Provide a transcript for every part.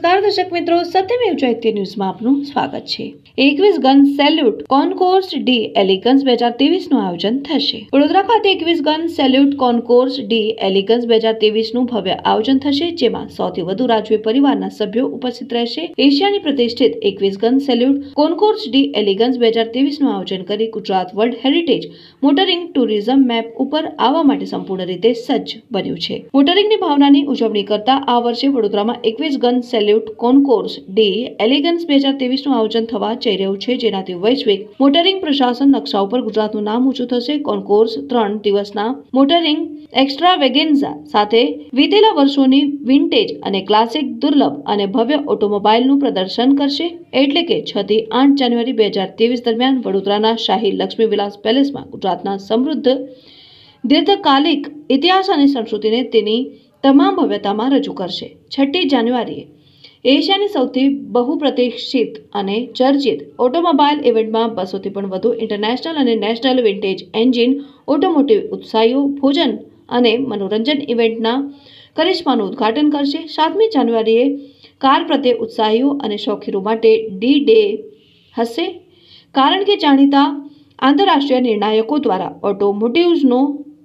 નમસ્કાર દર્શક મિત્રો, સત્યમેવ જયતે ન્યૂઝમાં આપનું સ્વાગત છે। 21 ગન સેલ્યુટ કોન્કોર્સ ડી એલિગન્સ 2023 નું આયોજન થશે। વડોદરા ખાતે 21 ગન સેલ્યુટ કોન્કોર્સ ડી એલિગન્સ 2023 નું ભવ્ય આયોજન થશે, જેમાં સૌથી વધુ રાજવી પરિવારના સભ્યો ઉપસ્થિત રહેશે। એશિયાની પ્રતિષ્ઠિત 21 ગન સેલ્યુટ કોન્કોર્સ ડી એલિગન્સ 2023 નું આયોજન કરી Gujarat world heritage motoring tourism map ઉપર આવવા માટે સંપૂર્ણ રીતે સજ્જ બન્યું છે। મોટરિંગની ભાવનાની ઉજવણી કરતા આ વર્ષે વડોદરામાં 21 ગન સેલ્યુટ કોન્કોર્સ ડી એલિગન્સ 2023 નું આયોજન થવા જઈ રહ્યું છે, જેનાથી વૈશ્વિક મોટરિંગ પ્રશાસન નકશા ઉપર ગુજરાતનું નામ ઊંચું થશે। કોન્કોર્સ 3 દિવસના મોટરિંગ એક્સ્ટ્રાવેગેન્ઝા સાથે વીતેલા વર્ષોની વિન્ટેજ અને ક્લાસિક દુર્લભ અને ભવ્ય ઓટોમોબાઈલનું પ્રદર્શન કરશે। એટલે કે 6 થી 8 જાન્યુઆરી 2023 દરમિયાન વડોદરાના શાહી લક્ષ્મી વિલાસ પેલેસમાં ગુજરાતના સમૃદ્ધ દીર્ઘકાલિક ઇતિહાસ અને સંસ્કૃતિને તેની તમામ ભવ્યતામાં રજૂ કરશે। 6 જાન્યુઆરીએ એશિયાની સૌથી બહુપ્રતિષ્ઠિત અને ચર્ચિત ઓટોમોબાઈલ ઇવેન્ટમાં 200 થી પણ વધુ ઇન્ટરનેશનલ અને નેશનલ વિન્ટેજ એન્જિન ઓટોમોટિવ ઉત્સાહીઓ ભોજન અને મનોરંજન ઇવેન્ટના કરિશ્માનું ઉદ્ઘાટન કરશે। 7મી જાન્યુઆરીએ કાર પ્રત્યે ઉત્સાહીઓ અને શોખીનો માટે ડી ડે હશે, કારણ કે જાણીતા આંતરરાષ્ટ્રીય નિર્ણાયકો દ્વારા ઓટોમોટિવ્સનો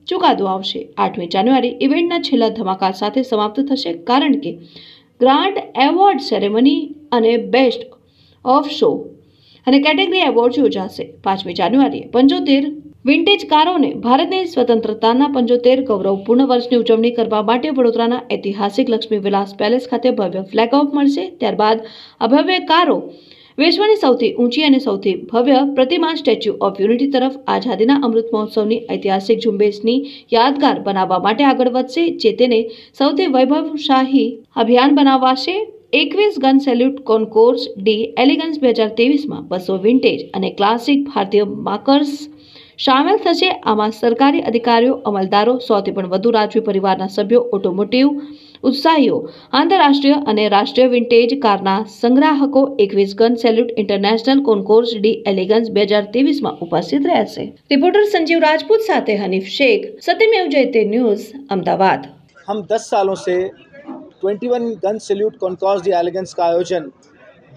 ચુકાદો આવશે। 8મી જાન્યુઆરી ઇવેન્ટના છેલ્લા ધમાકા સાથે સમાપ્ત થશે, કારણ કે ગ્રાન્ડ એવોર્ડ સેરેમની અને બેસ્ટ ઓફ શો અને કેટેગરી એવોર્ડ યોજાશે। 5મી જાન્યુઆરીએ 75 વિન્ટેજ કારોને ભારતની સ્વતંત્રતાના 75 ગૌરવપૂર્ણ વર્ષની ઉજવણી કરવા માટે વડોદરાના ઐતિહાસિક લક્ષ્મી વિલાસ પેલેસ ખાતે ભવ્ય ફ્લેગ ઓફ મળશે। ત્યારબાદ આ ભવ્ય કારો વિશ્વની સૌથી ઊંચી અને સૌથી ભવ્ય પ્રતિમા સ્ટેચ્યુ ઓફ યુનિટી તરફ આઝાદીના અમૃત મહોત્સવની ઐતિહાસિક ઝુંબેશની યાદગાર બનાવવા માટે આગળ વધશે, જે તેને સૌથી વૈભવશાળી અભિયાન બનાવશે। 21 ગન સેલ્યુટ કોન્કોર્સ ડી એલિગન્સ 2023 માં 200 વિન્ટેજ અને ક્લાસિક ભારતીય માર્કર્સ શામેલ થશે। આમાં સરકારી અધિકારીઓ, અમલદારો, 100 થી પણ વધુ રાજવી પરિવારના સભ્યો, ઓટોમોટિવ ઉત્સાહીઓ, આંતરરાષ્ટ્રીય અને રાષ્ટ્રીય વિન્ટેજ કારના સંગ્રાહકો 21 gun salute international concours de elegance 2023 में उपस्थित રહેશે। रिपोर्टर संजीव राजपूत साथे हनीफ शेख, सत्यमेव जयते न्यूज, अहमदाबाद। हम 10 सालों से 21 gun salute concourse D elegance का आयोजन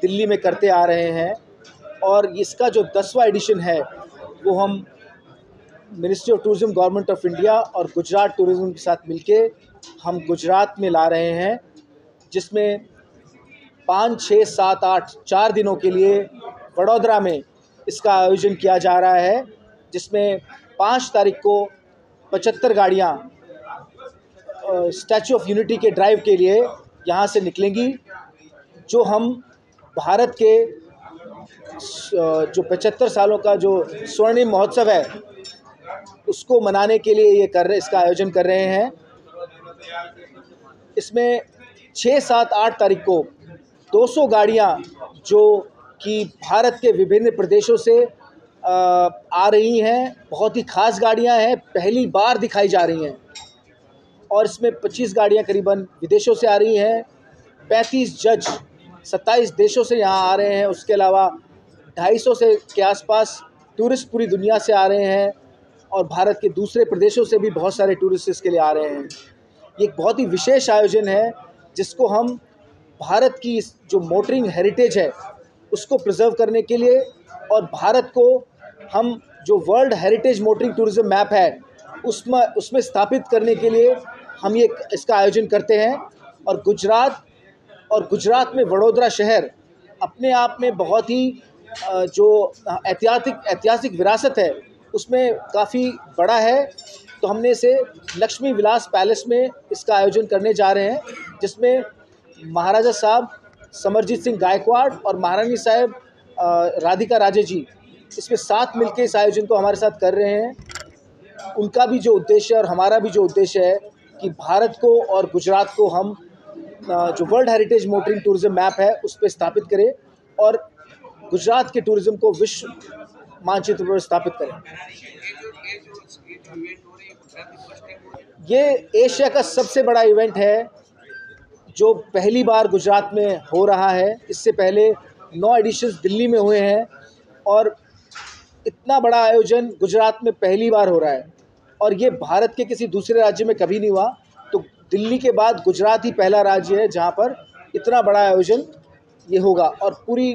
दिल्ली में करते आ रहे हैं और इसका जो 10वां एडिशन है वो हम ministry of tourism government of India और गुजरात टूरिज्म के साथ मिलके हम गुजरात में ला रहे हैं, जिसमें 5, 6, 7, 8 4 दिनों के लिए वडोदरा में इसका आयोजन किया जा रहा है, जिसमें 5 तारीख को 75 गाड़ियाँ स्टैच्यू ऑफ यूनिटी के ड्राइव के लिए यहाँ से निकलेंगी। जो हम भारत के जो 75 सालों का जो स्वर्णिम महोत्सव है उसको मनाने के लिए इसका आयोजन कर रहे हैं। इसमें 6, 7, 8 तारीख को 200 गाड़ियाँ जो कि भारत के विभिन्न प्रदेशों से आ रही हैं, बहुत ही खास गाड़ियाँ हैं, पहली बार दिखाई जा रही हैं। और इसमें 25 गाड़ियाँ करीबन विदेशों से आ रही हैं। 35 जज 27 देशों से यहाँ आ रहे हैं। उसके अलावा 250 से के आसपास टूरिस्ट पूरी दुनिया से आ रहे हैं और भारत के दूसरे प्रदेशों से भी बहुत सारे टूरिस्ट इसके लिए आ रहे हैं। ये एक बहुत ही विशेष आयोजन है, जिसको हम भारत की जो मोटरिंग हेरिटेज है उसको प्रिजर्व करने के लिए और भारत को हम जो world heritage motoring tourism map है उसमें स्थापित करने के लिए हम इसका आयोजन करते हैं। और गुजरात में वडोदरा शहर अपने आप में बहुत ही जो ऐतिहासिक विरासत है उसमें काफ़ी बड़ा है, तो हमने इसे लक्ष्मी विलास पैलेस में इसका आयोजन करने जा रहे हैं, जिसमें महाराजा साहब समरजीत सिंह गायकवाड़ और महारानी साहब राधिका राजे जी इसमें साथ मिलकर इस आयोजन को हमारे साथ कर रहे हैं। उनका भी जो उद्देश्य है और हमारा भी जो उद्देश्य है कि भारत को और गुजरात को हम जो world heritage motoring tourism map है उस पर स्थापित करें और गुजरात के टूरिज्म को विश्व मानचित्र पर स्थापित करें। ये एशिया का सबसे बड़ा इवेंट है जो पहली बार गुजरात में हो रहा है। इससे पहले 9 एडिशंस दिल्ली में हुए हैं और इतना बड़ा आयोजन गुजरात में पहली बार हो रहा है और ये भारत के किसी दूसरे राज्य में कभी नहीं हुआ। तो दिल्ली के बाद गुजरात ही पहला राज्य है जहाँ पर इतना बड़ा आयोजन ये होगा और पूरी